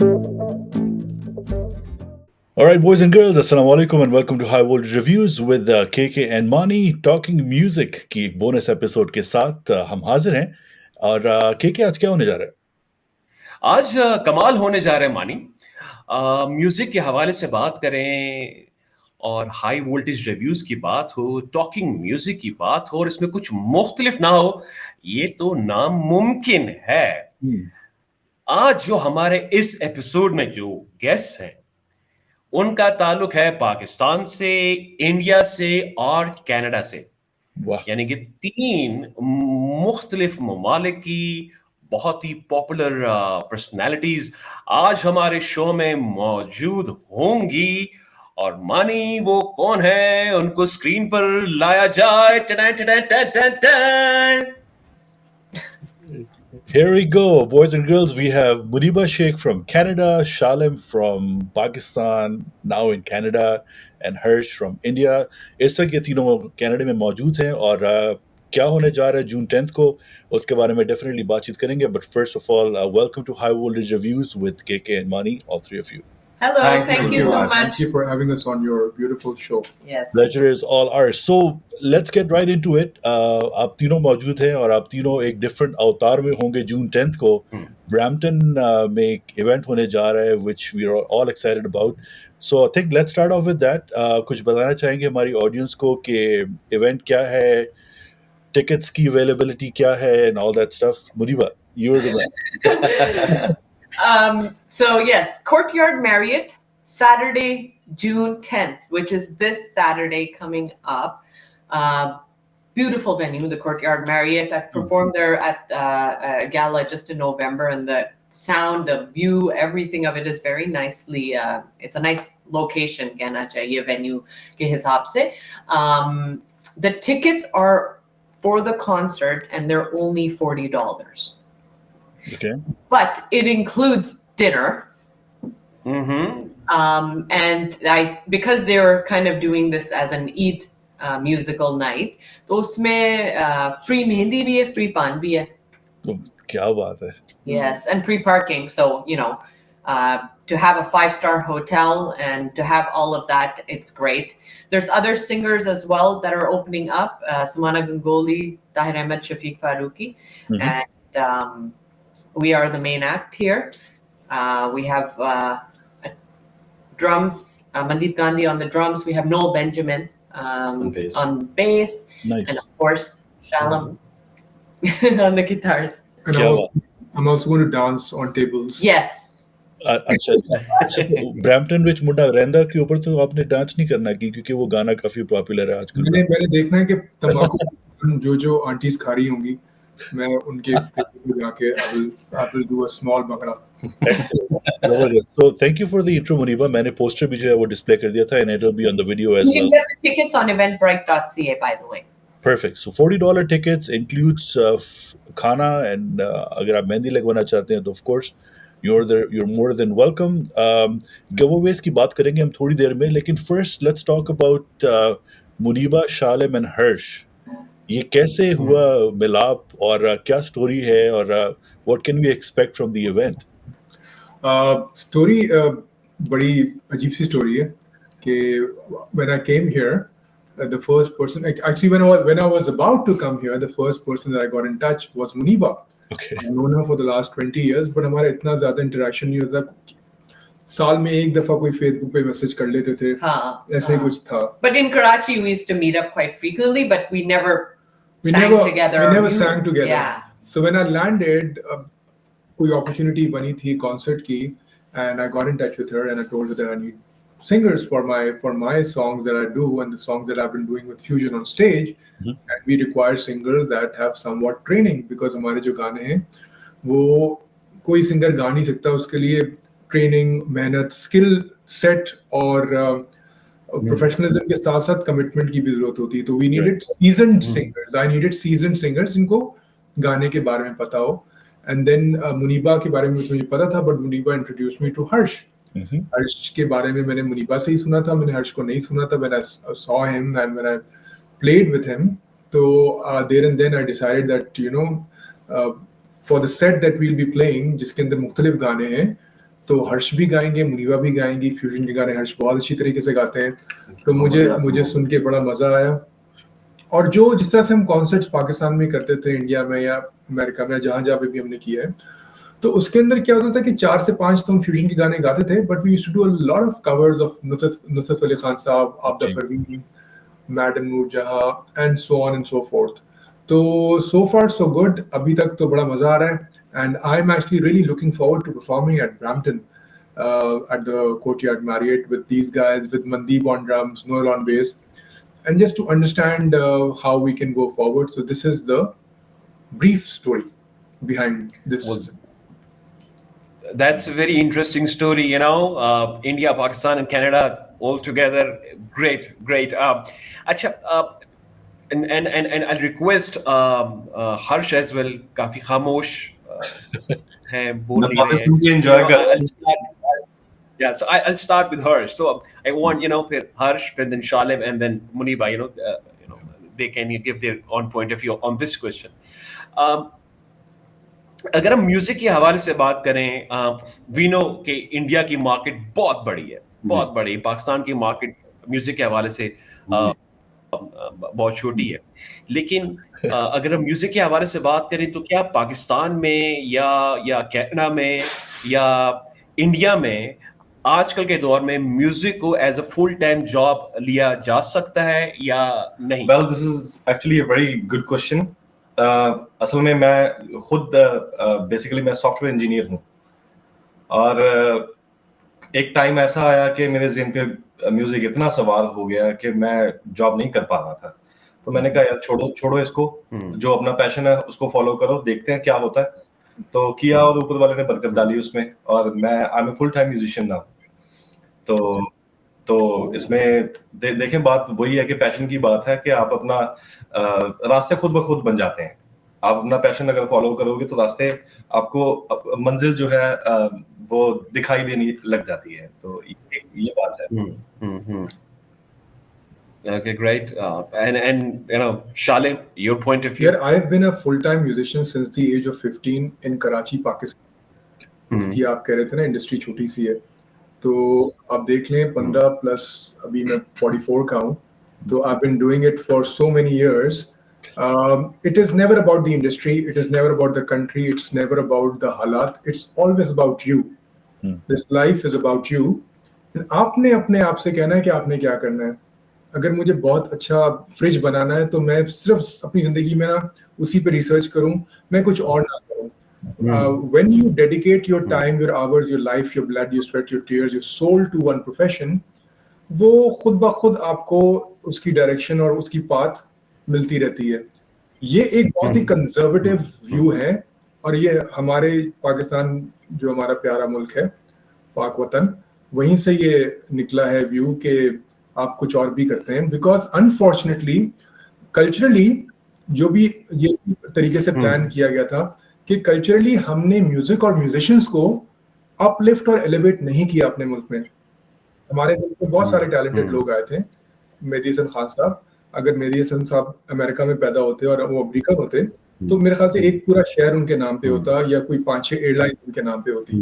All right, boys and girls, assalamu alaikum and welcome to High Voltage Reviews with KK and Mani talking music की एक bonus episode के साथ हम हाजिर हैं और KK आज क्या होने जा रहा है? आज कमाल होने जा रहे हैं मानी। म्यूजिक के हवाले से बात करें और हाई वोल्टेज रिव्यूज की बात हो, टॉकिंग म्यूजिक की बात हो और इसमें कुछ मुख्तलिफ ना हो, ये तो नामुमकिन है। आज जो हमारे इस एपिसोड में जो गेस्ट हैं उनका ताल्लुक है पाकिस्तान से, इंडिया से और कनाडा से, वाह, यानी कि 3 मुख्तलिफ ममालिक की बहुत ही पॉपुलर पर्सनालिटीज आज हमारे शो में मौजूद होंगी। और मानी वो कौन है, उनको स्क्रीन पर लाया जाए। टडा टडा टडा टडा। Here we go, boys and girls. We have Muneeba Sheikh from Canada, Shallum from Pakistan, now in Canada, and Harsh from India. इस वक्त ये तीनों कनाडा में मौजूद हैं और क्या होने जा रहा है जून 10th को उसके बारे में डेफिनेटली बातचीत करेंगे. But first of all, welcome to High Voltage Reviews with KK and Mani, all three of you. Hello, thank you so much. Thank you for having us on your beautiful show. Yes. Pleasure is all ours. So let's get right into it. आप तीनों मौजूद हैं और आप तीनों एक different अवतार में होंगे जून 10th को. ब्रैम्पटन में एक इवेंट होने जा रहा है which we are all excited about. So I think let's start off with that. कुछ बताना चाहेंगे हमारी ऑडियंस को कि इवेंट क्या है, टिकट्स की अवेलेबिलिटी क्या है and all that stuff. Muneeba, you're the man. So yes, Courtyard Marriott, Saturday, June 10th, which is this Saturday coming up. Beautiful venue, the Courtyard Marriott. I've performed there at a gala just in November, and the sound, the view, everything of it is very nicely. It's a nice location, कहना चाहिए venue के हिसाब से. The tickets are for the concert, and they're only $40. Okay. But it includes dinner. And because they're kind of doing this as an Eid musical night, तो उसमें free mehndi भी है, free पान भी है. क्या बात है. Yes, and free parking. So, you know, to have a 5-star hotel and to have all of that, it's great. There's other singers as well that are opening up. Samana Gangoli, Tahir Ahmed, Shafiq Faruqi. And we are the main act here. We have drums, Mandeep Gandhi on the drums. We have Noel Benjamin on bass. Nice. And of course, Shallum on the guitars. And I'm also going to dance on tables. Yes. अच्छा, Brampton विच मुंडा रैंदा के ऊपर तो आपने dance नहीं करना क्योंकि वो गाना काफी पॉपुलर है आजकल. मैंने देखना है कि तंबाकू जो आंटीज खा रही होंगी, मैं उनके जाके I will do a small bhangra. Excellent. So thank you for the intro, Muneeba. मैंने पोस्टर भी जो है वो डिस्प्ले कर दिया था and it will be on the video as well. You can get the tickets on eventbrite.ca, by the way. Perfect. So $40 tickets includes खाना and अगर आप मेहंदी लगवाना चाहते हैं तो of course you're more than welcome. Giveaways की बात करेंगे हम थोड़ी देर में, लेकिन first let's talk about Muneeba, Shallum and Harsh. ये कैसे हुआ मिलाप और क्या स्टोरी है और what can we expect from the event? Story बड़ी अजीब सी स्टोरी है कि when I came here, the first person, actually when I was about to come here, the first person that I got in touch was Muneeba. Okay. I've known her for the last 20 years, but हमारा इतना ज़्यादा interaction नहीं होता. साल में एक दफा कोई Facebook पे मैसेज कर लेते थे. ऐसे कुछ था. But in Karachi we used to meet up quite frequently, but we never sang together. We never sang together. Yeah. So when I landed, कोई opportunity बनी थी concert की, and I got in touch with her and I told her that I need singers for my songs that I do and the songs that I've been doing with Fusion on stage. And we require singers that have somewhat training because हमारे जो गाने हैं वो कोई singer गा नहीं सकता, उसके लिए training, मेहनत, skill set और professionalism के साथ साथ commitment की भी जरूरत होती है. तो we needed seasoned singers. I needed seasoned singers जिनको गाने के बारे में पता हो. And then Muneeba के बारे में मुझे पता था, but Muneeba introduced me to Harsh. हर्ष के बारे में मैंने मुनीबा से ही सुना था, मैंने हर्ष को नहीं सुना था. When I saw him and when I played with him, so there and then I decided that for the set that we'll be playing, जिसके अंदर मुख्तलिफ गाने हैं, तो हर्ष भी गाएंगे, मुनीबा भी गाएंगी फ्यूजन के गाने। हर्ष बहुत अच्छी तरीके से गाते हैं, तो मुझे सुन के बड़ा मजा आया। और जो जिस तरह से हम कॉन्सर्ट्स पाकिस्तान में करते थे, इंडिया में या अमेरिका में, जहाँ जहाँ पे भी हमने किया है, तो उसके अंदर क्या होता था कि 4 से 5 तो हम फ्यूजन के गाने गाते थे, but we used to do a lot of covers of Nusrat Ali Khan sahab, Abida ji. Parveen, madam Noorjahan and so on and so forth. तो सो फार सो गुड, अभी तक तो बड़ा मजा आ रहा है। And I am actually really looking forward to performing at Brampton at the Courtyard Marriott with these guys, with Mandeep on drums, Noel on bass, and just to understand how we can go forward. So this is the brief story behind this. Well, that's a very interesting story, you know. India, Pakistan, and Canada all together. Great. Acha, and I'll request Harsh as well. काफी खामोश हैं, बोल नहीं रहे हैं. enjoy कर रहा I'll start. Yeah, so I'll start with Harsh. So I want, फिर Harsh, and then Shallum, and then Muneeba. They can give their own point of view on this question. अगर हम म्यूजिक के हवाले से बात करें, वी नो कि India की मार्केट बहुत बड़ी है, बहुत बड़ी. पाकिस्तान की मार्केट म्यूजिक के हवाले से बहुत छोटी है. लेकिन अगर हम म्यूजिक के हवाले से बात करें तो क्या पाकिस्तान में या कनाडा में या इंडिया में आजकल के दौर में म्यूजिक को as a full time job लिया जा सकता है या नहीं? Well, this is actually a very good question. असल में मैं खुद बेसिकली मैं सॉफ्टवेयर इंजीनियर हूँ, और एक टाइम ऐसा आया कि मेरे ज़हन पे म्यूजिक इतना सवार हो गया कि मैं जॉब नहीं कर पा रहा था. तो मैंने कहा यार छोड़ो इसको, जो अपना पैशन है उसको फॉलो करो, देखते हैं क्या होता है. तो किया और ऊपर वाले ने बरकत डाली उसमें, और मैं I am a full time musician now. तो इसमें देखें, बात वही है कि पैशन की बात है कि आप अपना रास्ते खुद ब खुद बन जाते हैं. आप अपना पैशन अगर फॉलो करोगे तो रास्ते आपको मंजिल जो है वो दिखाई देनी लग जाती है. तो ये बात है. Okay, great. And Shallum, your point of view? Yeah, I've been a full-time musician since the age of 15 in Karachi, Pakistan. इसकी आप कह रहे थे ना इंडस्ट्री छोटी सी है, तो आप देख लें 15 प्लस, अभी मैं 44 का हूँ. तो I've been doing it for so many years. It is never about the industry, it is never about the country, it's never about the halat, it's always about you. This life is about you. आपने अपने आप से कहना है कि आपने क्या करना है. अगर मुझे बहुत अच्छा फ्रिज बनाना है तो मैं सिर्फ अपनी जिंदगी में ना उसी पे रिसर्च करूं, मैं कुछ और ना करूं. When you dedicate your time, your hours, your life, your blood, your sweat, your tears, your soul to one profession, वो खुद ब खुद आपको उसकी डायरेक्शन और उसकी पाथ मिलती रहती है. ये एक बहुत ही कंजर्वेटिव व्यू है, और ये हमारे पाकिस्तान जो हमारा प्यारा मुल्क है, पाक वतन, वहीं से ये निकला है व्यू कि आप कुछ और भी करते हैं. बिकॉज अनफॉर्चुनेटली कल्चरली जो भी ये तरीके से प्लान किया गया था कि कल्चरली हमने म्यूजिक और म्यूजिशियंस को अपलिफ्ट और एलिवेट नहीं किया अपने मुल्क में. हमारे मुल्क में बहुत सारे टैलेंटेड लोग आए थे. मेहदी हसन खान साहब, अगर मेहदी हसन साहब अमेरिका में पैदा होते और वो अमेरिकन होते तो मेरे ख्याल से एक पूरा शहर उनके नाम पे होता, या कोई 5-6 एयरलाइंस उनके नाम पे होती.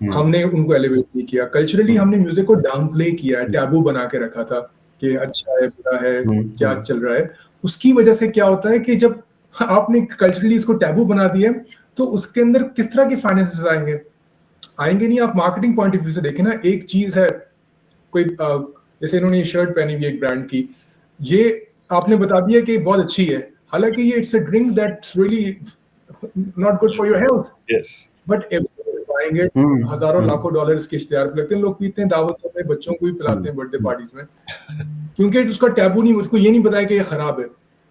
हमने उनको एलिवेट नहीं किया. कल्चरली हमने म्यूजिक को डाउन प्ले किया, टैबू बना के रखा था कि अच्छा है, बुरा है, क्या चल रहा है. उसकी वजह से क्या होता है कि जब आपने कल्चरली इसको टैबू बना दिया तो उसके अंदर किस तरह के फाइनेंसेस आएंगे नहीं. आप मार्केटिंग पॉइंट ऑफ व्यू से देखें ना, एक चीज है कोई जैसे इन्होंने ये शर्ट पहनी हुई एक ब्रांड की, ये आपने बता दिया कि बहुत अच्छी है, हालांकि ये it's a drink that's really not good for your health. But आएंगे हजारों लाखों डॉलर इसके इश्तिहार पे लगते हैं, लोग पीते हैं दावतों में, बच्चों को भी पिलाते हैं बर्थडे पार्टीज में, क्योंकि उसका टैबू नहीं, उसको ये नहीं बताया कि ये खराब है.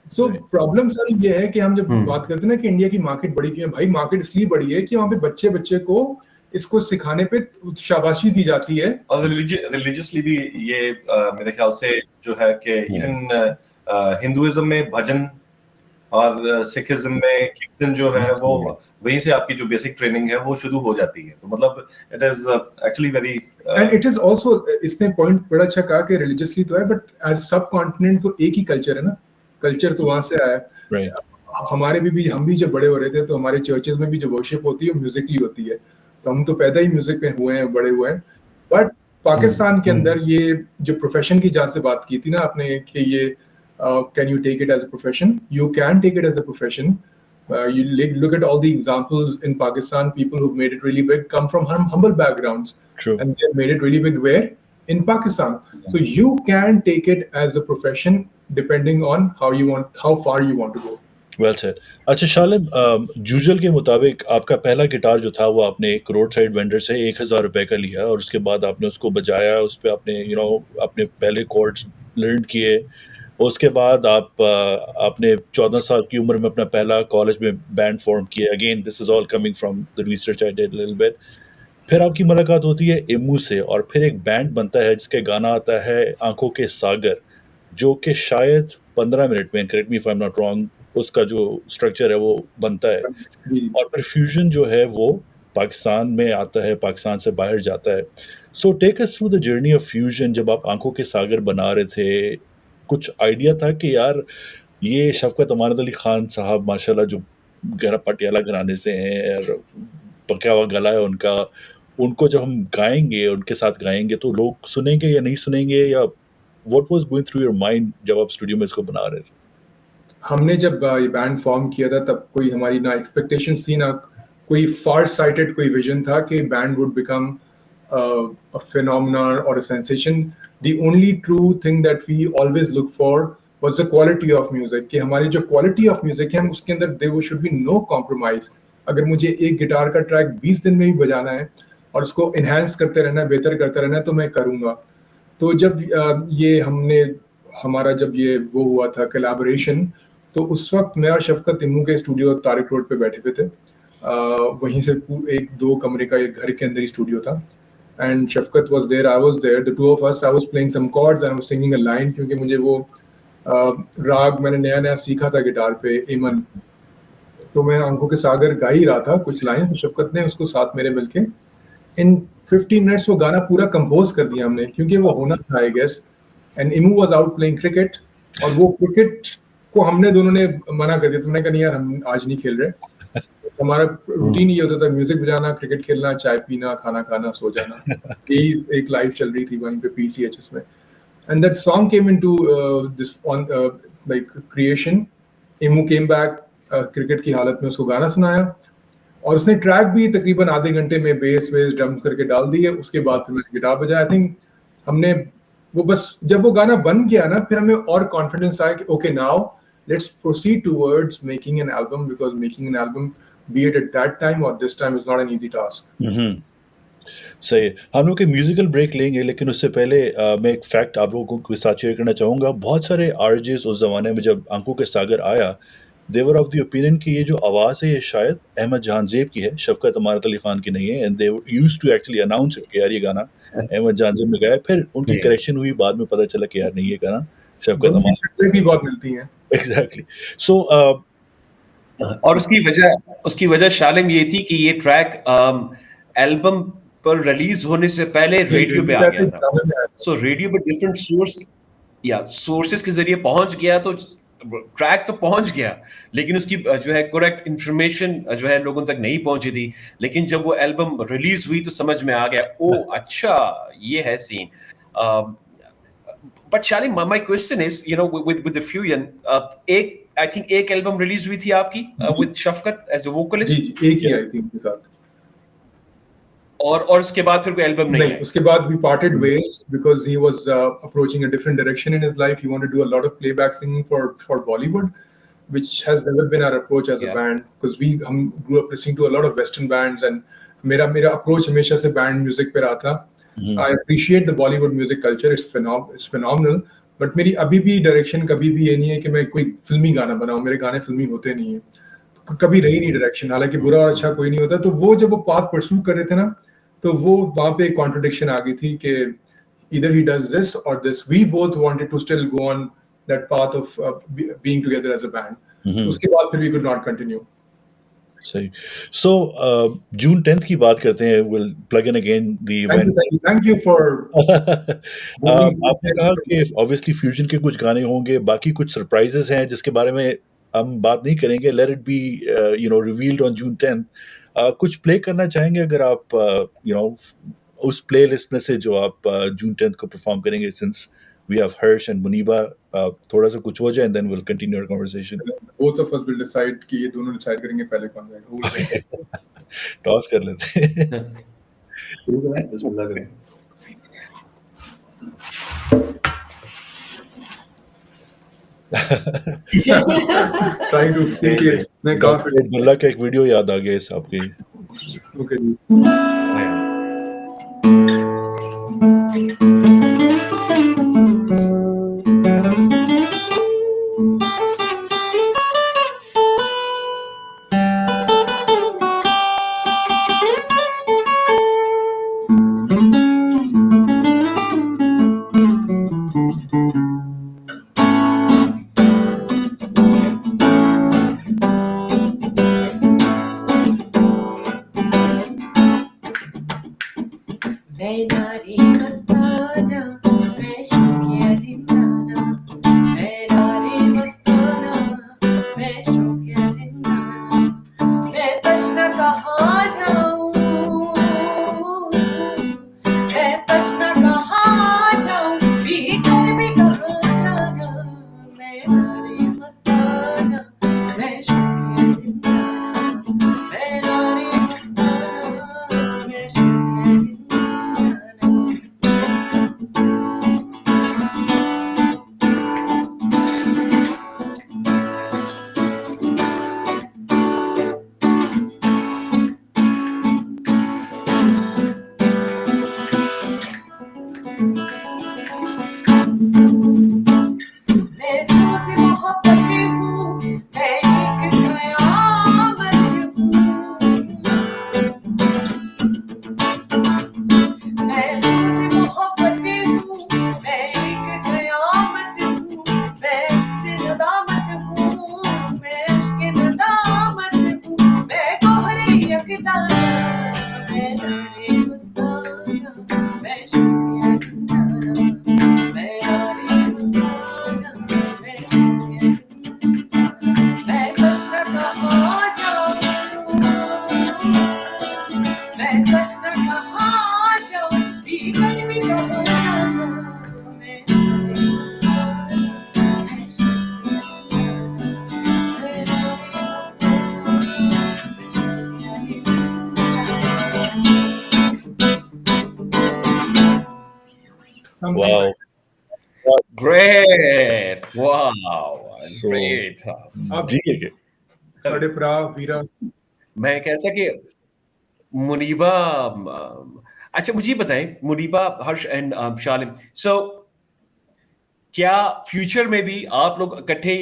सो प्रॉब्लम सर ये है कि हम जब बात करते हैं ना कि इंडिया की मार्केट बड़ी क्यों है, भाई मार्केट इसलिए बड़ी है कि वहाँ पे बच्चे को इसको सिखाने पे शाबाशी दी जाती है. और रिलीजियसली भी ये मेरे ख्याल से जो है कि इवन हिंदुइज्म में भजन और सिखिज्म में कीर्तन जो है वो वहीं से आपकी जो बेसिक ट्रेनिंग है वो शुरू हो जाती है. तो मतलब it is actually very and it is also, इसने पॉइंट बड़ा अच्छा कहा कि रिलीजियसली तो है, बट एज सब कॉन्टिनेंट वो एक ही कल्चर है ना. कल्चर तो वहां से आया है. हमारे भी हम भी जब बड़े हो रहे थे तो हमारे चर्चेस में भी जो वर्शिप होती है म्यूजिकली होती है. तो हम तो पैदा ही म्यूजिक में हुए हैं, बड़े हुए हैं, बट पाकिस्तान के अंदर ये जो प्रोफेशन की जहाँ से बात की थी ना आपने कि ये can you take it as a profession, you can take it as a profession. You look at all the examples in Pakistan, people who've made it really big come from humble backgrounds. True. And they've made it really big where? In Pakistan. So you can take it as a profession depending on how far you want to go. Well said. अच्छा शालिम, जूजल के मुताबिक आपका पहला guitar जो था वो आपने एक रोड साइड वेंडर से 1,000 रुपए का लिया और उसके बाद आपने उसको बजाया, उस पर आपने अपने पहले कॉर्ड्स लर्न किए. उसके बाद आपने 14 साल की उम्र में अपना पहला कॉलेज में बैंड फॉर्म किया. Again this is all coming from the research I did little bit. फिर आपकी मुलाकात होती है इमू से और फिर एक बैंड बनता है जिसका गाना आता है आंखों के सागर, जो कि शायद 15 मिनट में, correct me if I am not wrong, उसका जो स्ट्रक्चर है वो बनता है. और फिर फ्यूजन जो है वो पाकिस्तान में आता है, पाकिस्तान से बाहर जाता है. So take us through the journey of fusion. जब आप आंखों के सागर बना रहे थे, कुछ आइडिया था कि यार ये शफकत अमानत अली खान साहब माशाल्लाह जो पटियाला घराने से हैं और पका हुआ गला है उनका, उनको जब हम गाएंगे, उनके साथ गाएंगे तो लोग सुनेंगे या नहीं सुनेंगे, या what was going through your mind जब आप स्टूडियो में इसको बना रहे थे? हमने जब ये बैंड फॉर्म किया था तब कोई हमारी ना एक्सपेक्टेशंस थी, ना कोई फार साइटेड कोई विजन था कि band would become a phenomenon और a sensation. The only true thing that we always look for was the quality of music, कि हमारी जो क्वालिटी ऑफ म्यूजिक है उसके अंदर there should be no compromise. अगर मुझे एक गिटार का ट्रैक 20 दिन में ही बजाना है और उसको इन्हांस करते रहना है, बेहतर करते रहना है, तो मैं करूँगा. तो जब ये हमारा जब ये वो हुआ था कोलैबोरेशन, तो उस वक्त मैं और शफकत इमू के स्टूडियो तारिक रोड पे बैठे हुए थे. वहीं से एक 2 कमरे का एक घर के अंदर ही स्टूडियो था. And Shafqat was there, I was there, the two of us. I was playing some chords and I was singing a line, क्योंकि मुझे वो राग मैंने नया नया सीखा था गिटार पे, इमन. तो मैं आंखों के सागर गा ही रहा था कुछ लाइंस, शफकत ने उसको साथ मेरे मिलके इन 15 मिनट्स वो गाना पूरा कंपोज कर दिया हमने, क्योंकि वो होना था I guess. And Imu was out playing cricket, और वो क्रिकेट को हमने दोनों ने मना कर दिया. तुमने कहा नहीं यार, हम आज नहीं खेल रहे. हमारा रूटीन ये होता था, म्यूजिक बजाना, क्रिकेट खेलना, चाय पीना, खाना खाना, सो जाना. यही एक लाइफ चल रही थी वहीं पे पीसीएचएस में. And that song came into this on like creation. Emu came back, cricket की हालत में उसको गाना सुनाया, और उसने ट्रैक भी तकरीबन आधे घंटे में बेस ड्रम्स करके डाल दिए. उसके बाद फिर मैंने गिटार बजाया. आई थिंक हमने वो बस जब वो गाना बन गया ना, फिर हमें और कॉन्फिडेंस आया कि okay now let's proceed towards making an album, because making an album be it at that time और this time is not an easy task. सही है. हम लोग के म्यूजिकल ब्रेक लेंगे, लेकिन उससे पहले मैं एक फैक्ट आप लोगों के साथ शेयर करना चाहूँगा. बहुत सारे आरजेस उस ज़माने में जब आंखों के सागर आया, देवर ऑफ द ओपिनियन कि ये जो आवाज़ है ये शायद अहमद जहांजेब की है, शफकत अमानत अली खान की नहीं है. And they used to actually announce it कि यार ये गाना अहमद जहांजेब ने गाया. फिर उनकी करेक्शन हुई, बाद में पता चला कि यार नहीं, ये गाना शफकत दोनों की अमानत. शक्लें भी बहुत मिलती हैं. एग्जैक्टली. सो और उसकी वजह शालिम ये थी कि ये ट्रैक एल्बम पर रिलीज होने से पहले रेडियो पे आ गया था. सो रेडियो पे डिफरेंट सोर्सेस के जरिए पहुंच गया, तो ट्रैक तो पहुंच गया, लेकिन उसकी जो है करेक्ट इंफॉर्मेशन जो है लोगों तक नहीं पहुंची थी. लेकिन जब वो एल्बम रिलीज हुई तो समझ में आ गया, ओ अच्छा ये है scene. But Shallum, my question is, you know, with the Fuzon, I think एक एल्बम रिलीज हुई थी आपकी with Shafqat as a vocalist. जी, एक ही आई थिंक के साथ. और उसके बाद फिर कोई एल्बम नहीं है. उसके बाद we parted ways because he was approaching a different direction in his life. He wanted to do a lot of playback singing for Bollywood, which has never been our approach as a band, because we grew up listening to a lot of Western bands, and मेरा approach हमेशा से band music पे रहा था. I appreciate the Bollywood music culture. It's phenomenal. But मेरी अभी भी direction कभी भी ये नहीं है कि मैं कोई फिल्मी गाना बनाऊं. मेरे गाने फिल्मी होते नहीं है, कभी रही नहीं डायरेक्शन. हालांकि बुरा और अच्छा कोई नहीं होता. तो वो जब वो पाथ परस्यू कर रहे थे ना, तो वो वहां पे एक कॉन्ट्रडिक्शन आ गई थी कि either he does this or this. We both wanted to still go on that path of being together as a band. उसके बाद फिर we could not continue. सही. सो जून 10th की बात करते हैं. Will plug in again the event. Thank you for आपने कहा कि ऑब्वियसली फ्यूजन के कुछ गाने होंगे, बाकी कुछ सरप्राइजेस हैं जिसके बारे में हम बात नहीं करेंगे. Let it be revealed on June 10th. कुछ प्ले करना चाहेंगे अगर आप उस प्ले लिस्ट में से जो आप जून 10th को परफॉर्म करेंगे, since we have Harsh and Muneeba, थोड़ा सा कुछ हो जाए and then will continue our conversation. Both of us will decide कि ये दोनों decide करेंगे पहले कौन जाएगा. Who will take it? Toss कर लेते हैं. शुरू करें, बिस्मिल्लाह करें. Trying to think it. मैं काफी अब्दुल्ला का एक वीडियो याद आ गया इस आपके. okay जी. Wow. Great. Wow. So, Great. जी के साढ़े प्रा वीरा. मैं कहता कि मुनीबा, अच्छा मुझे बताएं, मुनीबा, हर्ष एंड शालिम, सो क्या फ्यूचर में भी आप लोग इकट्ठे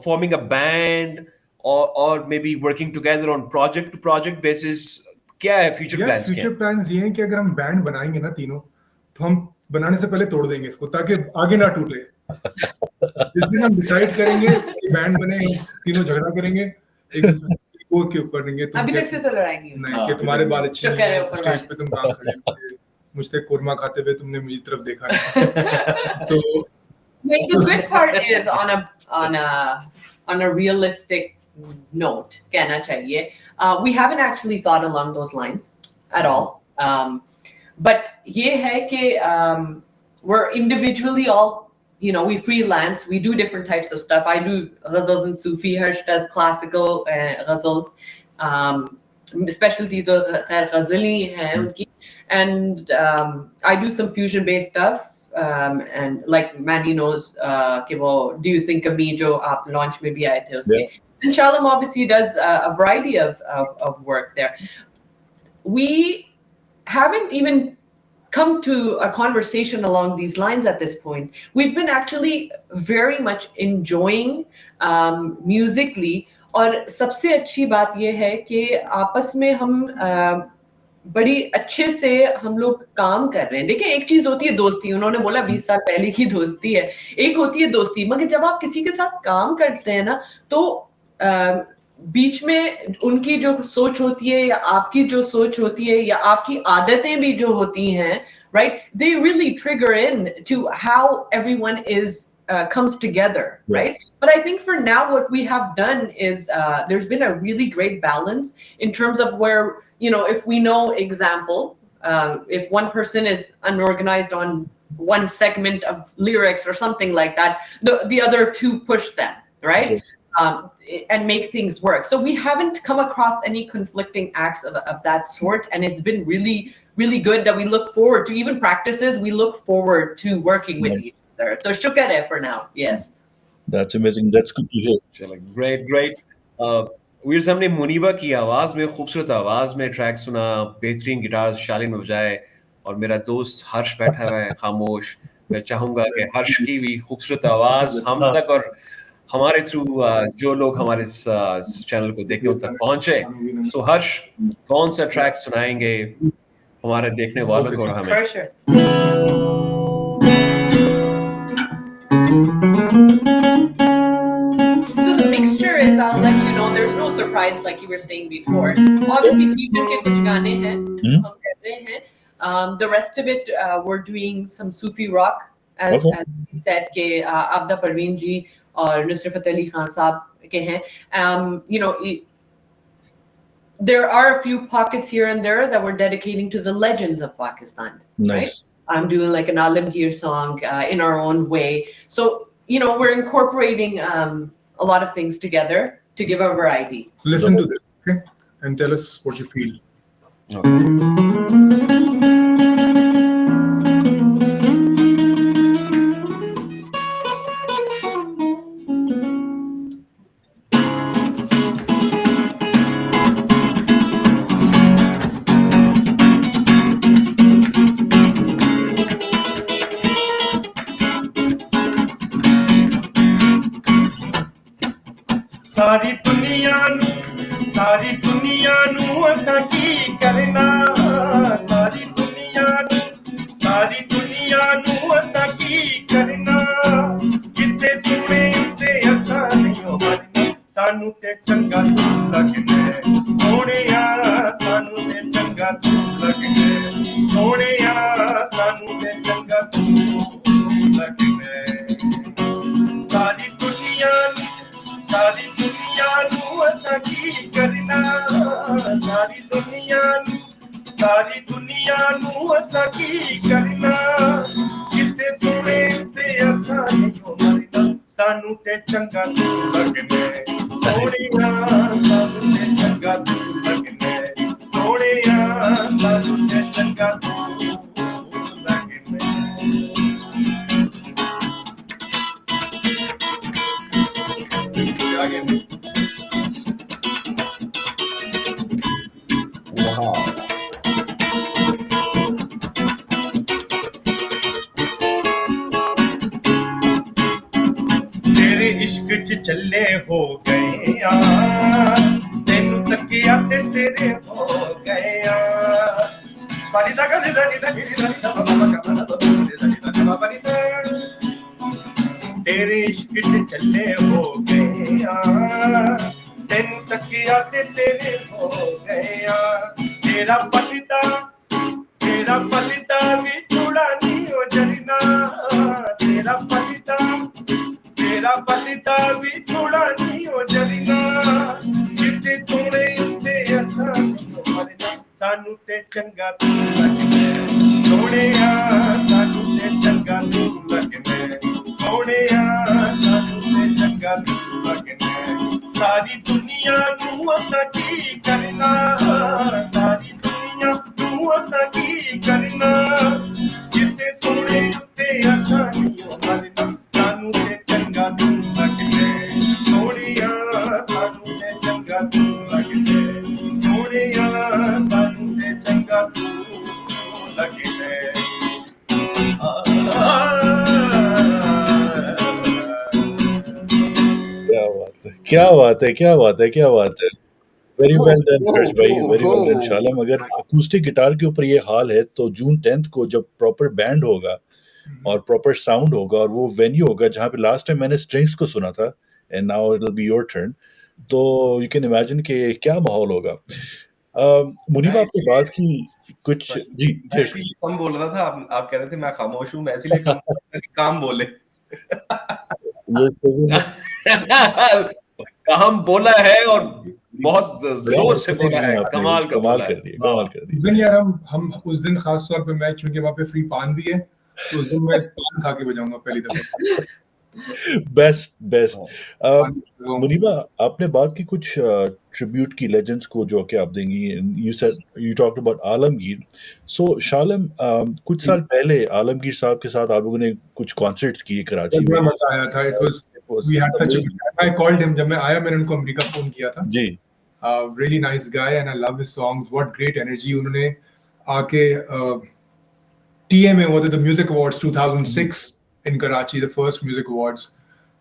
फॉर्मिंग अ बैंड और maybe working together on project to project basis, क्या है फ्यूचर प्लान्स? फ्यूचर प्लान्स ये हैं कि अगर हम बैंड बनाएंगे ना तीनों, तो हम बनाने से पहले तोड़ देंगे इसको ताकि आगे ना टूटे. जिस दिन हम डिसाइड करेंगे कि बैंड बने, तीनों झगड़ा करेंगे एक दूसरे के ऊपर रहेंगे. तुम अभी तक से तो लड़ाई नहीं कि तुम्हारे बाल अच्छे चुप नहीं करे है, ऊपर स्टेज वाले. पे तुम कहाँ खड़े थे, मुझसे कोरमा खाते हुए तुमने मेरी तरफ देखा नहीं. तो The good part is on a realistic note, कहना चाहिए. We haven't actually thought along those lines at all. But ये है कि we're individually all, we freelance, we do different types of stuff. I do ghazals and Sufi, Harsh does classical ghazals. Specialty to khair ghazali hai unki. And I do some fusion-based stuff. And like Manny knows, Do You Think of Me, jo aap launch mein bhi aaye the uske. Yeah. And Shallum obviously does a variety of work there. We haven't even come to a conversation along these lines at this point. We've been actually very much enjoying musically. और सबसे अच्छी बात ये है कि आपस में हम बड़ी अच्छे से हम लोग काम कर रहे हैं. देखिए, एक चीज होती है दोस्ती, उन्होंने बोला 20 साल पहले की दोस्ती है, एक होती है दोस्ती, मगर जब आप किसी के साथ काम करते हैं ना, तो बीच में उनकी जो सोच होती है या आपकी जो सोच होती है या आपकी आदतें भी जो होती हैं, right, they really trigger in to how everyone is comes together, Yeah. right? But I think for now, what we have done is there's been a really great balance in terms of where, if we know, example, if one person is unorganized on one segment of lyrics or something like that, the other two push them, right? Okay. And make things work. So we haven't come across any conflicting acts of that sort, and it's been really, really good that we look forward to even practices. We look forward to working with each other. So shukar hai for now. Yes. That's amazing. That's good to hear. चलो great. वीर साहब ने मुनीबा की आवाज में, खूबसूरत आवाज में track सुना, बेहतरीन गिटार शालिन में बजाए, और मेरा दोस्त हर्ष बैठा हुआ है खामोश। मैं चाहूंगा कि हर्ष की भी खूबसूरत आवाज हम तक और हमारे थ्रू जो लोग हमारे इस चैनल को देखते हैं उन तक पहुंचे। सो हर्ष, कौन सा ट्रैक सुनाएंगे हमारे देखने वालों को और हमें? For sure. So the mixture is, I'll let you know, there's no surprise like you were saying before. Obviously, future ke kuch gaane hain, hum kar rahe hain. The rest of it, we're doing some Sufi rock, as we said, ke Abda Parveen ji aur Nusrat Fateh Ali Khan saab ke hain. There are a few pockets here and there that we're dedicating to the legends of Pakistan. Nice. Right? I'm doing like an Alamgir song in our own way. So, we're incorporating a lot of things together to give a variety. Listen to this, okay? And tell us what you feel. सारी दुनिया नू असां की करना, सारी दुनिया नू असां की करना, किसे सुने ते असां नहीं हो मरना, सानू ते चंगा तू लगने सोहणिया, सानू ते चंगा तू लगने सोहणिया, सानू ते चंगा तू लगने। सारी दुनिया नू असां की करना, सारी दुनिया नू असां की करना, किसे सुने ते असां नहीं हो मरना, सानू ते चंगा तू लगने सोहणिया, सानू ते चंगा तू लगने सोहणिया, सानू ते चंगा तू लगने। तेरे इश्क च चले हो गए यार, तेनू तकिया ते तेरे हो गए यार, पानी दा गली दा नी दा नी दा नी दा बाबा का बना दा नी दा पानी दा। तेरे इश्क च चले हो गए यार, तेनू तकिया ते तेरे हो गए यार, तेरा पलिता भी थोड़ा नहीं हो जलना, तेरा पलिता भी थोड़ा नहीं हो जलना, किसे सोने उत्ते असां नहीं हो मरना, सानू ते चंगा तू लगने सोहणिया, सानू ते चंगा तू लगने सोहणिया, सानू ते चंगा तू लगने। सारी दुनिया नू असां की करना, सारी दुनिया नू असां की करना, किसे सोहणे उत्ते असां नहीं हो मरना, सानू ते चंगा तू लगने सोहणिया, सानू ते चंगा तू लगने सोहणिया, सानू ते चंगा तू लगने। क्या बात है। वेरी वेल डन हर्ष भाई, वेरी वेल डन शालम। अगर अकूस्टिक गिटार के ऊपर ये हाल है तो जून 10 को जब प्रॉपर बैंड होगा और प्रॉपर साउंड होगा और वो वेन्यू होगा जहाँ पे लास्ट टाइम मैंने स्ट्रिंग्स को सुना था, and now it will be your turn, तो यू कैन इमेजिन कि क्या माहौल होगा। मुनीबा आपने बात की कुछ जी कम बोल रहा था, आप कह रहे थे मैं खामोश हूँ, मैं इसीलिए काम बोले। ये सही में हम बोला है और बहुत बड़ा जोर से एक्सप्लेन बोला किया है, आपने, कमाल का कमाल बोला है। कर दिया, कमाल कर उस दिया। दिन यार हम उस दिन खास तौर पे मैं, क्योंकि वहाँ पे फ्री पान भी है, तो उस दिन मैं पान खा के बजाऊंगा पहली दफा। Best best. पान लगाऊंगा। मुनीबा, आपने बात की कुछ ट्रिब्यूट की लेजेंड्स को जो कि आप देंगी, you said you talked about Alamgir. So Shallum, कुछ साल पहले आलमगीर साहब के साथ आप लोगों ने कुछ कॉन्सर्ट्स किए कराची बड़ा में। मजा आया था। It was It was we had such a amazing. Good, I called him, जब मैं आया मैंने उनको अमेरिका फोन किया था। जी really nice guy and I love his songs, what great energy. उन्होंने आके TMA, what are the Music Awards 2006 in Karachi, the first music awards.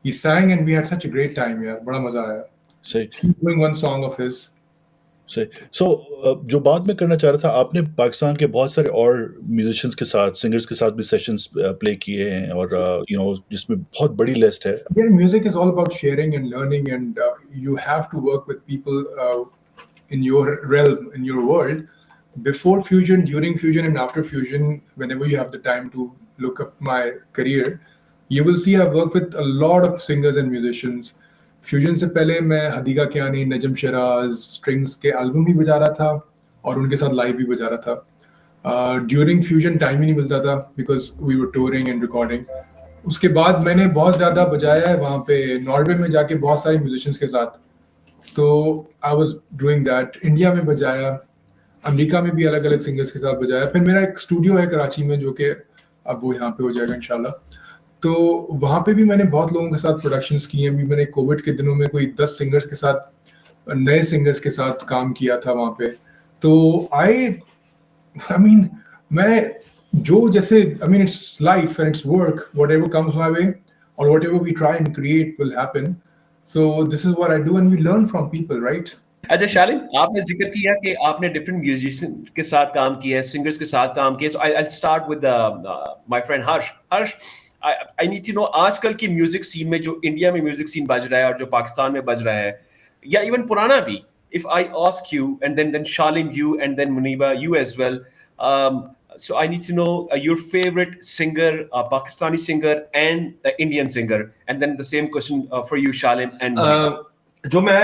He sang and we had such a great time, यार बड़ा मजा आया। सही Keep doing one song of his. सही। सो जो बात मैं करना चाह रहा था, आपने पाकिस्तान के बहुत सारे और म्यूजिशियंस के साथ, सिंगर्स के साथ भी सेशंस प्ले किए हैं, और यू नो जिसमें बहुत बड़ी लिस्ट है। Yeah, music is all about sharing and learning, and you have to work with people in your realm, in your world. Before fusion, during fusion, and after fusion, whenever you have the time to look up my career, you will see I've worked with a lot of singers and musicians. Fusion से पहले मैं हदीका कियानी, नजम Sharaj, strings के album भी बजा रहा था और उनके साथ लाइव भी बजा रहा था। ड्यूरिंग फ्यूजन टाइम ही नहीं मिलता था because we were touring and recording. उसके बाद मैंने बहुत ज़्यादा बजाया है वहाँ पे नॉर्वे में जाके बहुत सारे म्यूजिशियंस के साथ, तो I was doing that. India में बजाया, अमेरिका में भी अलग अलग सिंगर्स के साथ बजाया। फिर मेरा एक स्टूडियो है कराची में जो कि अब वो यहाँ पे हो जाएगा इंशाल्लाह, तो वहाँ पे भी मैंने बहुत लोगों के साथ प्रोडक्शंस किए हैं। अभी मैंने कोविड के दिनों में कोई 10 सिंगर्स के साथ, नए सिंगर्स के साथ काम किया था वहाँ पे। तो आई मीन मैं जो जैसे I mean it's life and it's work, whatever comes my way और whatever we try and create will happen. So this is what I do and we learn from people, right? अच्छा शालिम, आपने जिक्र किया कि आपने डिफरेंट म्यूजिशियन के साथ काम किया है, सिंगर्स के साथ काम किया है। So I start with my friend Harsh. Harsh, I need to know, आजकल की म्यूजिक सीन में जो इंडिया में म्यूजिक सीन बज रहा है और जो पाकिस्तान में बज रहा है, या इवन पुराना भी, if I ask you and then Shallum you and then Muniba you as well, so I need to know your favorite singer, Pakistani singer and Indian singer, and then the same question for you, Shalim and Muneeba. जो मैं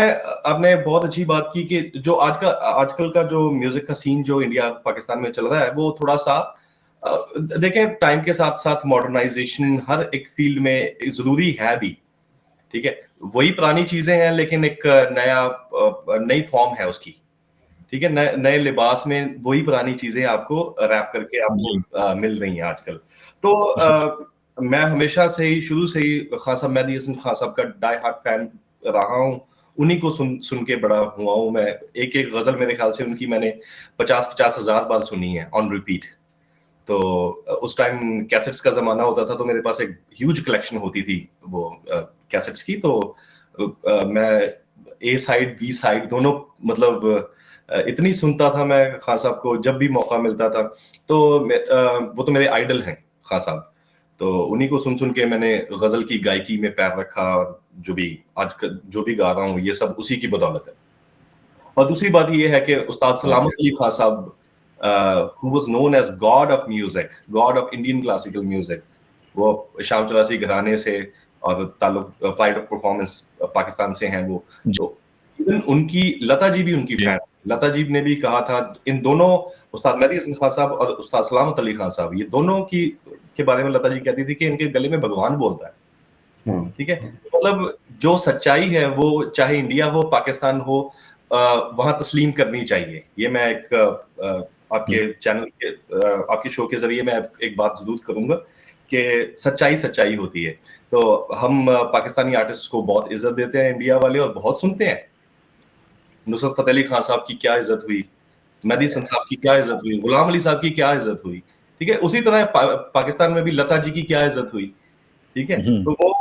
आपने बहुत अच्छी बात की कि जो आजकल का जो म्यूजिक का सीन जो इंडिया पाकिस्तान में चल रहा है वो थोड़ा सा देखें, टाइम के साथ साथ मॉडर्नाइजेशन हर एक फील्ड में जरूरी है भी, ठीक है। वही पुरानी चीजें हैं लेकिन एक नई फॉर्म है उसकी, ठीक है। नए लिबास में वही पुरानी चीजें आपको रैप करके आपको मिल रही हैं आजकल। तो मैं हमेशा से ही, शुरू से ही खान साहब, मेहदी हसन खान साहब का डाई हार्ट फैन रहा हूँ। उन्हीं को सुन के बड़ा हुआ हूँ मैं। एक एक गजल मेरे ख्याल से उनकी मैंने 50-50 हजार बार सुनी है ऑन रिपीट। तो उस टाइम कैसेट्स का जमाना होता था, तो मेरे पास एक ह्यूज कलेक्शन होती थी वो कैसेट्स की। तो मैं ए साइड बी साइड दोनों मतलब इतनी सुनता था मैं खान साहब को जब भी मौका मिलता था। तो वो तो मेरे आइडल हैं खान साहब, तो उन्हीं को सुन के मैंने गजल की गायकी में पैर रखा। और जो भी आज जो भी गा रहा हूँ ये सब उसी की बदौलत है। और दूसरी बात ये है कि उस्ताद सलामत अली खान साहब, who was known as God of music, God of Indian classical music, वो शाम चौरासी घराने से और ताल्लुक प्राइड ऑफ परफॉर्मेंस पाकिस्तान से हैं वो। तो इवन उनकी लता जी भी उनकी फैन। लता जी ने भी कहा था, इन दोनों उस्ताद मेहदी हसन खान साहब और उस्ताद सलामत अली खान साहब, ये दोनों के बारे में लता जी कहती थी कि इनके गले में भगवान बोलता है, ठीक है। मतलब जो सच्चाई है वो चाहे इंडिया हो पाकिस्तान हो वहां तस्लीम करनी चाहिए। ये मैं एक आपके चैनल के आपके शो के जरिए मैं एक बात जरूर करूंगा कि सच्चाई होती है। तो हम पाकिस्तानी आर्टिस्ट को बहुत इज्जत देते हैं इंडिया वाले और बहुत सुनते हैं। नुसरत फतेह अली खान साहब की क्या इज्जत हुई, मेहदी हसन साहब की क्या इज्जत हुई, गुलाम अली साहब की क्या इज्जत हुई, ठीक है। उसी तरह पाकिस्तान में भी लता जी की क्या इज्जत हुई, ठीक है। तो वो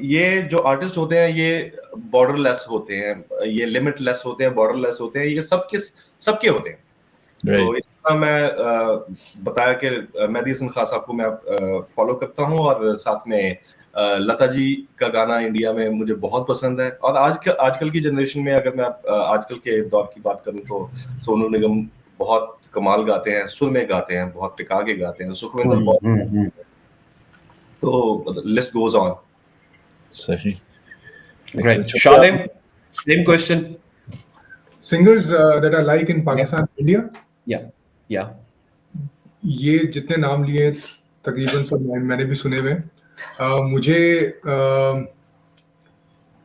ये जो आर्टिस्ट होते हैं ये बॉर्डरलेस होते हैं, ये लिमिटलेस होते हैं, बॉर्डरलेस होते हैं, ये सबके होते हैं। तो इस तरह मैं बताया कि मेहदी हसन खान साहब को मैं फॉलो करता हूँ और साथ में लता जी का गाना इंडिया में मुझे बहुत पसंद है। और आजकल की जनरेशन में अगर मैं आजकल के दौर की बात करूँ तो सोनू निगम बहुत कमाल गाते हैं, सुर में गाते हैं, बहुत टिका के गाते हैं, सुखविंदर बहुत, तो लिस्ट गोज ऑन। सही. Great. Shallum, same question. Singers that I like in Pakistan, India. Yeah, yeah. ये जितने नाम लिए तकरीबन सब मैंने भी सुने हुए.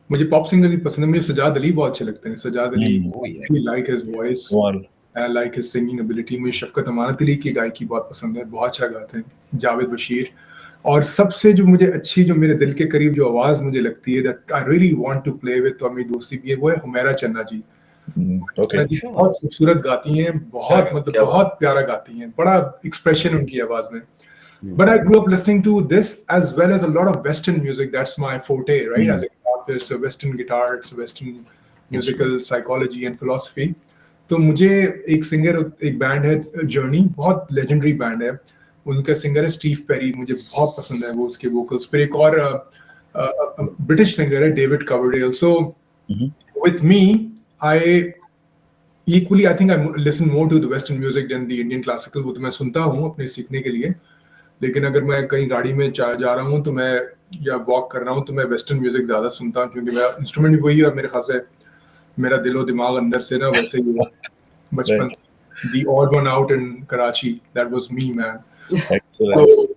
मुझे पॉप सिंगर ही पसंद है. मुझे सजाद अली बहुत अच्छे लगते हैं. Sajjad Ali, I like his voice, I like his singing ability. मुझे शफकत अमानत अली की गायकी बहुत पसंद है, बहुत अच्छा गाते हैं. जावेद बशीर. और सबसे जो मुझे अच्छी, जो मेरे दिल के करीब जो आवाज़ मुझे लगती है, that I really want to play with, और मेरी दोस्ती भी है, वो है हुमैरा चन्ना जी. बहुत खूबसूरत गाती हैं, बहुत मतलब बहुत प्यारा गाती हैं, बड़ा एक्सप्रेशन उनकी आवाज़ में. But I grew up listening to this as well as a lot of Western music. That's my forte, right? As a guitar, it's a Western guitar, it's a Western musical psychology and philosophy. तो मुझे एक singer, एक band है journey, बहुत legendary band है. उनका singer है Steve peri. मुझे बहुत पसंद है वो, उसके वोकल्स. फिर एक और ब्रिटिश सिंगर है David Coverdale. So with me, I think I listen more to the Western music than the Indian classical. वो तो मैं सुनता हूँ अपने सीखने के लिए. लेकिन अगर मैं कहीं गाड़ी में जा रहा हूँ तो मैं, या वॉक कर रहा हूँ तो मैं वेस्टर्न म्यूजिक ज़्यादा सुनता हूँ, क्योंकि मेरा इंस्ट्रूमेंट भी वही है. मेरे ख्याल से मेरा दिलो दिमाग अंदर से ना वैसे ही है बचपन से. The odd one out in Karachi, that was me, man. Excellent.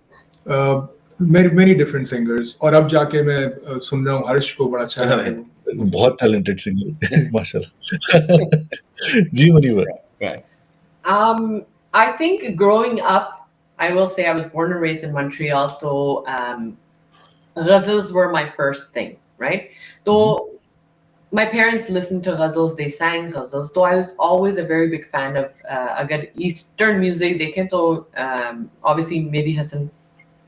Many different singers. और अब जाके मैं सुन रहा हूँ हर्ष को, बड़ा अच्छा है. बहुत talented singer, माशाल्लाह. जी Muniba. I think growing up, I will say I was born and raised in Montreal, so ghazals were my first thing, right? So my parents listened to ghazals, they sang ghazals. So I was always a very big fan of agar Eastern music dekhen to obviously Mehdi Hasan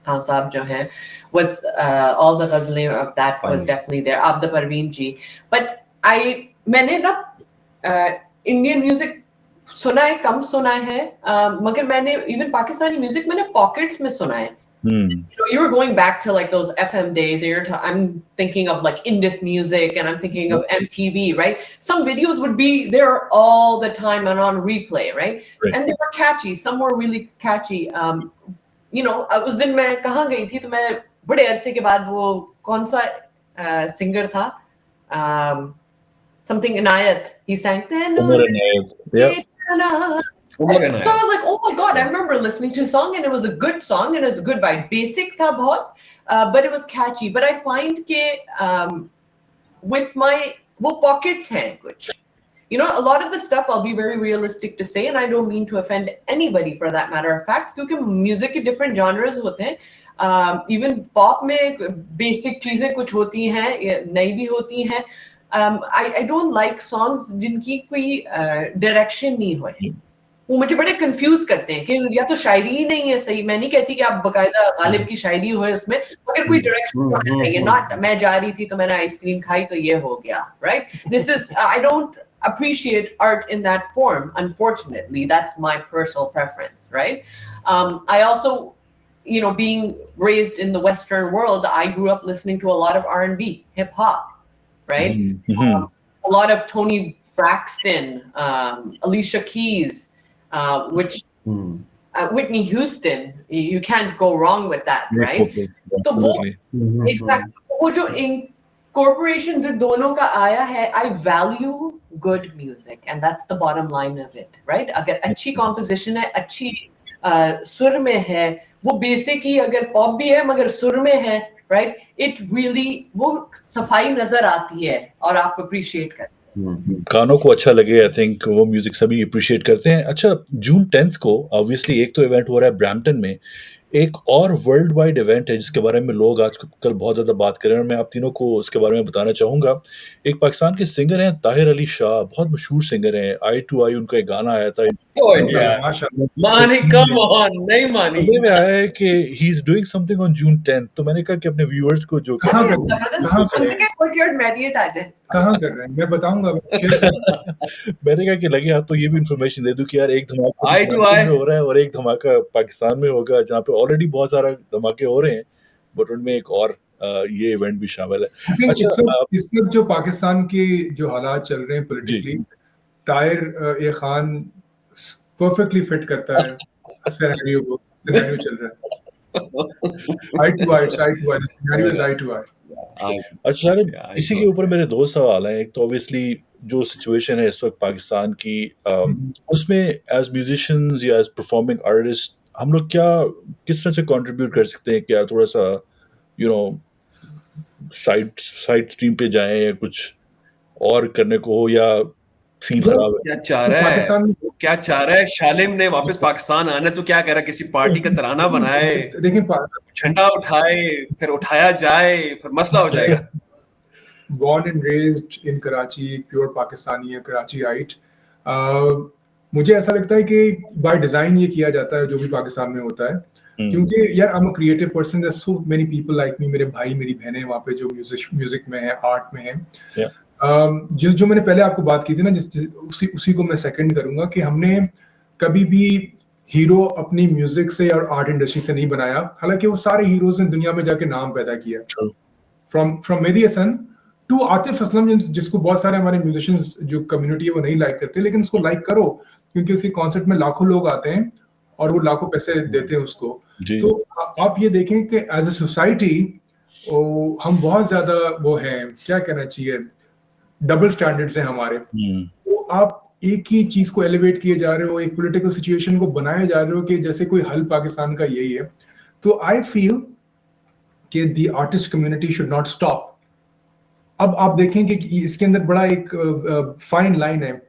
Khan Saab jo hai was all the ghazalein of that was definitely there. Abda Parveen ji. But maine na Indian music सुना है, कम सुना है, मगर मैंने even Pakistani music मैंने pockets में सुना है. You were going back to like those FM days, and I'm thinking of like Indus music, and I'm thinking of MTV, right? Some videos would be there all the time and on replay, right? And they were catchy. Some were really catchy. उस दिन मैं कहाँ गई थी, तो मैं बड़े अरसे के बाद वो कौन सा सिंगर था, something Inayat, he sang. So I was like, oh my God, I remember listening to the song, and it was a good song, and it was a good vibe. Basic tha bahut, but it was catchy. But I find ke with my wo pockets hain kuch. A lot of the stuff, I'll be very realistic to say, and I don't mean to offend anybody for that matter of fact, because music ke different genres hote hain. Even pop mein basic cheezein kuch hoti hain, nayi bhi hoti hain. I don't like songs जिनकी कोई direction नहीं हो, वो मुझे बड़े confuse करते हैं कि या तो शायरी ही नहीं है सही. मैं नहीं कहती कि आप बकायदा गालिब की शायरी हो उसमें, मगर कोई डायरेक्शन होना चाहिए. नॉट मैं जा रही थी तो मैंने आइसक्रीम खाई तो ये हो गया, right? This is, I don't appreciate art in that form, unfortunately. That's my personal preference, right? I also, being raised in the Western world, I grew up listening to a lot of R&B, hip hop, right? A lot of Tony Braxton, Alicia Keys, Whitney Houston. You can't go wrong with that, right? So exactly. वो जो incorporation जो दोनों का आया है, I value good music, and that's the bottom line of it, right? अगर अच्छी composition है, अच्छी सुर में है, वो basic ही अगर pop भी है मगर सुर में है, right? It really वो सफाई नजर आती है और आप appreciate करते हैं. कानों को अच्छा लगे, आई थिंक वो म्यूजिक सभी अप्रिशिएट करते हैं. अच्छा, जून 10 को ऑब्वियसली एक तो इवेंट हो रहा है ब्रैम्पटन में, एक और वर्ल्ड वाइड इवेंट है जिसके बारे में लोग आजकल बहुत ज़्यादा बात कर रहे हैं, और मैं आप तीनों को उसके बारे में बताना चाहूँगा. एक पाकिस्तान के सिंगर हैं ताहिर अली शाह, बहुत मशहूर सिंगर हैं. आई टू आई उनका एक गाना आया था, नहीं मानी में आया है कि he is doing something on June 10. तो मैंने कहा कि अपने व्यूअर्स को जो कहाँ कर रहे हैं मैं बताऊंगा. मैंने कहा कि लगे हाथ तो ये भी इंफॉर्मेशन दे दूं कि यार एक धमाका में हो रहा है और एक धमाका पाकिस्तान में होगा, जहाँ पे ऑलरेडी बहुत सारा धमाके हो रहे हैं, बट उनमें एक और ये इवेंट भी शामिल है. अच्छा, इस वक्त जो पाकिस्तान की जो हालात चल रहे हैं पॉलिटिकली, ताहिर ए खान परफेक्टली फिट करता है सिनेरियो को. सिनेरियो चल रहा है eye to eye, the scenario is eye to eye. अच्छा शालिम, I इसी के got ऊपर मेरे दो सवाल हैं। एक तो ऑब्वियसली जो सिचुएशन है इस वक्त पाकिस्तान की, उसमें एज म्यूजिशियंस या एज परफॉर्मिंग आर्टिस्ट हम लोग क्या किस तरह से कंट्रीब्यूट कर सकते हैं कि यार थोड़ा सा यू नो साइड स्ट्रीम पे जाएं या कुछ और करने को हो, या सीन जो खराब क्या चाह जो रहा है? पाकिस्तान में क्या चाह रहा है शालिम ने वापस पाकिस्तान आना है? तो क्या कह रहा है, किसी पार्टी का तराना बनाए, देखिए, झंडा उठाए, फिर उठाया जाए, फिर मसला हो जाएगा। born and raised in Karachi, pure Pakistani है, Karachiite. मुझे ऐसा लगता है कि बाय डिजाइन ये किया जाता है जो भी पाकिस्तान में होता है, क्योंकि यार I am a creative person, there so many people like me, मेरे भाई मेरी बहनें वहाँ पे जो म्यूजिक में है, आर्ट में है। जो मैंने पहले आपको बात की थी ना, उसी को मैं सेकंड करूंगा कि हमने कभी भी हीरो अपनी म्यूजिक से और आर्ट इंडस्ट्री से नहीं बनाया, हालांकि वो सारे हीरोज ने दुनिया में जाके नाम पैदा किया, फ्रॉम मेरी हसन टू आतिफ असलम, जिसको बहुत सारे हमारे म्यूजिशियंस जो कम्युनिटी है वो नहीं लाइक करते, लेकिन उसको लाइक करो क्योंकि उसके कॉन्सर्ट में लाखों लोग आते हैं और वो लाखों पैसे देते हैं उसको। तो आप ये देखें कि एज ए सोसाइटी हम बहुत ज्यादा वो हैं, क्या कहना चाहिए, डबल स्टैंडर्ड्स हैं हमारे। तो आप एक ही चीज को एलिवेट किए जा रहे हो, एक पॉलिटिकल सिचुएशन को बनाए जा रहे हो कि जैसे कोई हल पाकिस्तान का यही है। तो आई फील कि the artist community should not stop. अब आप देखेंगे कि इसके अंदर बड़ा एक फाइन लाइन है,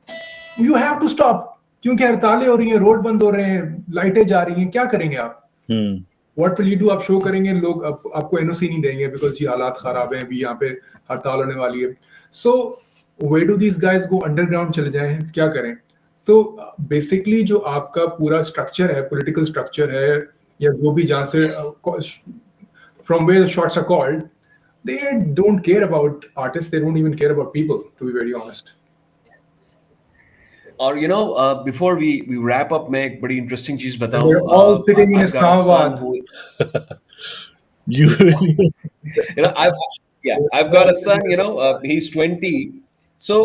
यू हैव टू स्टॉप, क्योंकि हड़तालें हो रही हैं, रोड बंद हो रहे हैं, लाइटें जा रही हैं, क्या करेंगे आप? What will you do? आप शो करेंगे, लोग आपको एनओसी नहीं देंगे बिकॉज ये हालात खराब है, अभी यहाँ पे हड़ताल होने वाली है। So where do these guys go? Underground चले जाएं, क्या करें? तो बेसिकली जो आपका पूरा स्ट्रक्चर है, पॉलिटिकल स्ट्रक्चर है, या जो भी जहाँ से from where shots are called, they don't care about artists, they don't even care about people, to be very honest. और before we wrap up, मैं एक बड़ी interesting चीज And बताऊं। they're all sitting in I've got a son Islamabad. who I've got a son, he's 20. So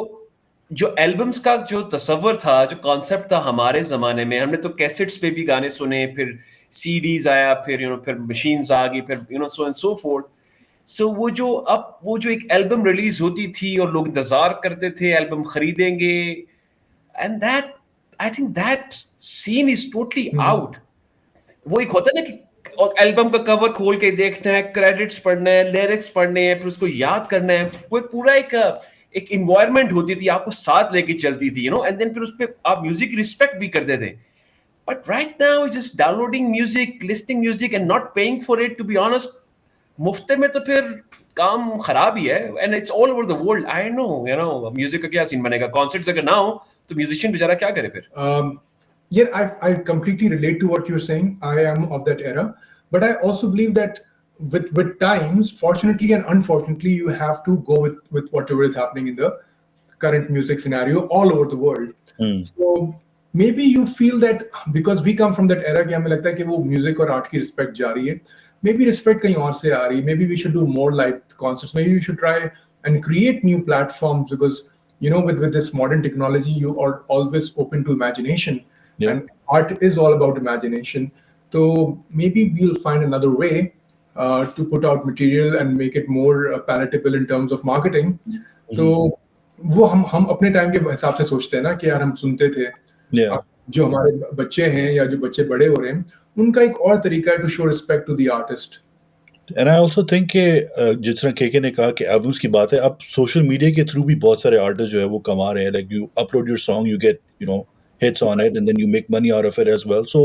जो albums का जो तस्वर था, जो कॉन्सेप्ट था हमारे जमाने में, हमने तो कैसेट्स पे भी गाने सुने, फिर सीडीज आया, फिर फिर मशीन्स आ गई, फिर सो एंड सो फोर्थ। सो वो जो एक एल्बम रिलीज होती थी और लोग इंतजार करते थे एल्बम खरीदेंगे, and that I think that scene is totally out. वो एक होता है ना कि एल्बम का कवर खोल के देखना है, क्रेडिट्स पढ़ना है, लिरिक्स पढ़ने हैं, फिर उसको याद करना है। वो एक पूरा एक इन्वायरमेंट होती थी, आपको साथ लेके चलती थी, एंड देन फिर उस पर आप म्यूजिक रिस्पेक्ट भी करते थे। But right now just downloading music, listing music and not paying for it, to be honest, मुफ्त में तो फिर काम खराब ही है। And it's all over the world. I know music का क्या सीन बनेगा, कॉन्सर्ट्स अगर ना हो तो म्यूजिशियन बेचारा क्या करे फिर? Yeah, I completely relate to what you're saying. I am of that era, but I also believe that with times, fortunately and unfortunately, you have to go with whatever is happening in the current music scenario all over the world. So maybe you feel that because we come from that era, कि हमें लगता है कि वो music और art की respect जा रही है, maybe respect कहीं और से आ रही है, maybe we should do more live concerts, maybe we should try and create new platforms, because with this modern technology, you are always open to imagination. Yeah. And art is all about imagination. So maybe we'll find another way to put out material and make it more palatable in terms of marketing. तो वो हम अपने time के हिसाब से सोचते हैं ना कि यार हम सुनते थे। Yeah. जो हमारे बच्चे हैं या जो बच्चे बड़े हो रहे हैं, उनका एक और तरीका है to show respect to the artist. And I also think कि जिस तरह केके ने कहा कि एल्बम्स की बात है, अब सोशल मीडिया के थ्रू भी बहुत सारे आर्टिस्ट जो है वो कमा रहे हैं। Like you upload your song, you get hits on it, and then you make money out of it as well. So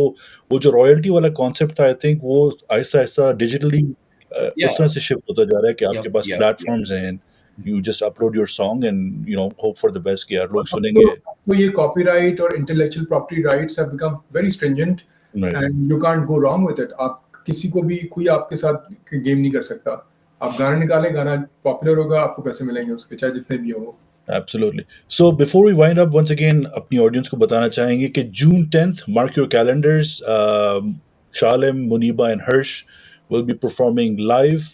वो जो रॉयल्टी वाला कॉन्सेप्ट था, आई थिंक वो आहिस्ता आहिस्ता डिजिटली उस तरह से शिफ्ट होता जा रहा है कि आपके पास प्लेटफॉर्म्स हैं, you just upload your song and hope for the best कि यार लोग सुनेंगे। तो ये कॉपीराइट और intellectual property rights have become very stringent, and you can't go wrong with it. आप किसी को भी, कोई आपके साथ गेम नहीं कर सकता। आप गाना निकाले, गाना पॉपुलर होगा, आपको पैसे मिलेंगे उसके, चाहे जितने भी हो। Absolutely. So before we wind up, once again अपनी ऑडियंस को बताना चाहेंगे कि June 10th, mark your calendars, Shallum, Muneeba and Harsh will be performing live.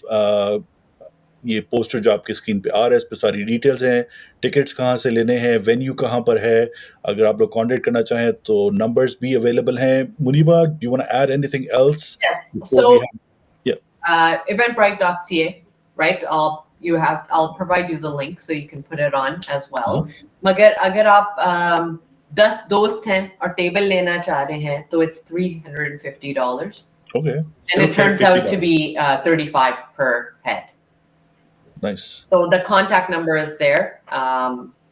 ये पोस्टर जो आपके स्क्रीन पे आ रहा है, इस पे सारी डिटेल्स हैं, टिकट्स कहाँ से लेने हैं, वेन्यू कहाँ पर है, अगर आप लोग कॉन्टेक्ट करना चाहें तो नंबर्स भी अवेलेबल हैं। Muneeba, do you want to add anything else? Yes. So eventbrite.ca, right? I'll provide you the link so you can put it on as well. मगर अगर आप 10 दोस्त हैं और टेबल लेना चाह रहे हैं तो it's $350. Okay, And it turns out to be 35 per head. nice. So the contact number is there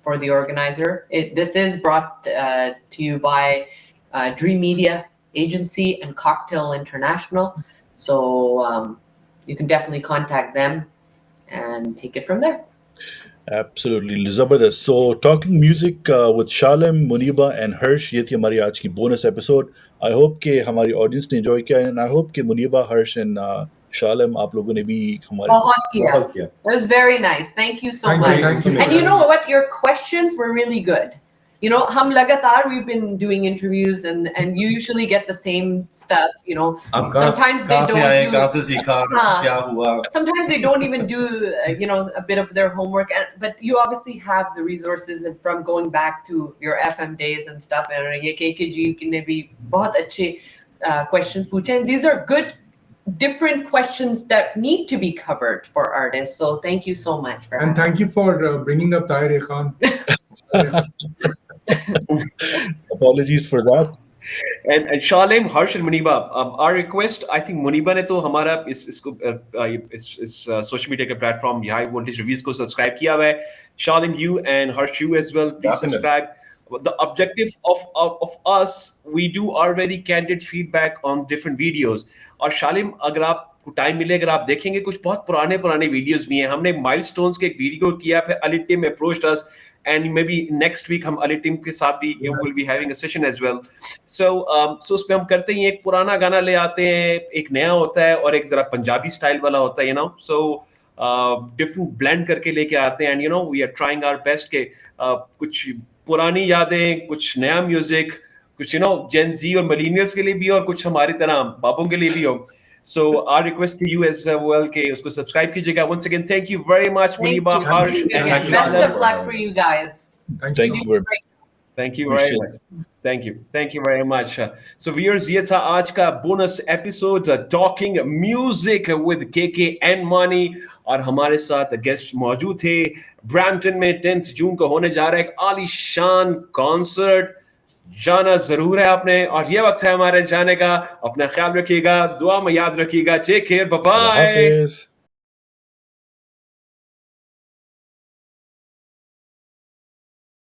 for the organizer. This is brought to you by Dream Media Agency and Cocktail International. So you can definitely contact them and take it from there. Absolutely, Zabardast. So, talking music with Shallum, Muneeba, and Harsh, ये थी हमारी आज की bonus episode. I hope कि हमारी audience ने enjoy किया, and I hope कि Muneeba, Harsh, and Shallum, आप लोगों ने भी हमारे बहुत किया. It was very nice. Thank you so much. Thank you. And you know what? Your questions were really good. You know, हम लगातार we've been doing interviews and you usually get the same stuff. You know, sometimes they don't कहाँ से सीखा क्या हुआ sometimes they don't even do you know, a bit of their homework, but you obviously have the resources from going back to your FM days and stuff. And ये KKG ने भी बहुत अच्छे questions पूछे. And these are good, different questions that need to be covered for artists. So thank you so much for And thank you for bringing up Tahir Khan. Apologies for that. And Shallum, Harsh, and Muneeba, our request, I think Muneeba ने तो हमारा इस social media के platform high voltage reviews को subscribe किया हुआ है. Shallum, you and Harsh, you as well, please Definitely. subscribe. The objective of us, we do already candid feedback on different videos. और Shallum, अगर आपको टाइम मिले, अगर आप देखेंगे कुछ बहुत पुराने वीडियोस भी हैं. हमने माइलस्टोन्स के एक वीडियो किया, फिर Ali Tim approached us, and maybe next week हम Ali Tim के साथ भी will be having a session as well. So उसमें हम करते हैं, एक पुराना गाना ले आते हैं, एक नया होता है और एक जरा पंजाबी स्टाइल वाला होता है, you know. So different blend करके लेके आते हैं, and you know we are trying our best के कुछ पुरानी यादें, कुछ नया म्यूजिक, कुछ you know Gen Z और millennials के लिए भी और कुछ हमारी तरह बाबों के लिए भी हो. So our request to you as well कि उसको subscribe कीजिएगा. Once again, thank you very much, Muneeba, Harsh, and Best Shallum. of luck for you guys. Thank you very much. Thank you very much. Thank you very much. So viewers, ये था आज का bonus episode talking music with KK and Mani, और हमारे साथ guest मौजूद थे. Brampton में 10 जून को होने जा रहा है एक आलीशान कॉन्सर्ट. जाना जरूर है आपने, और ये वक्त है हमारे जाने का. अपना ख्याल रखिएगा, दुआ में याद रखिएगा. Take care, bye bye. Allah Hafiz.